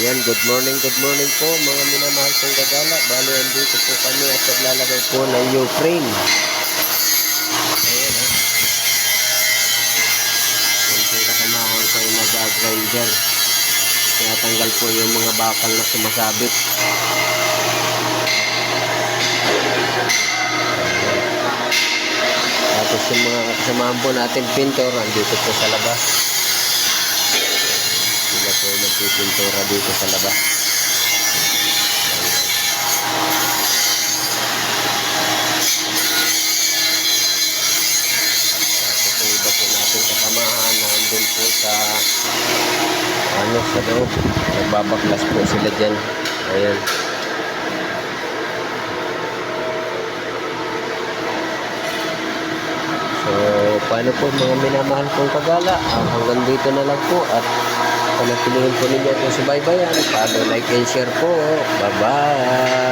Ayan, good morning po mga minamahal kong gagala. Bali, andito po kami at naglalagay po ng new frame. Ayan ha. Yan po kasamahan ko yung mag-grinder. Kaya tanggal po yung mga bakal na sumasabit. Tapos yung mga kasamahan po natin pintor, andito po sa labas. Sila po nagpipintura dito sa labas. Kasamahan nandun po sa sa loob, nagbabaklas po sila dyan. Ayan, so paano po mga minamahal kong kagala, hanggang dito na lang po at panatilihin po ninyo itong subaybayan. Follow, like and share po. Bye bye.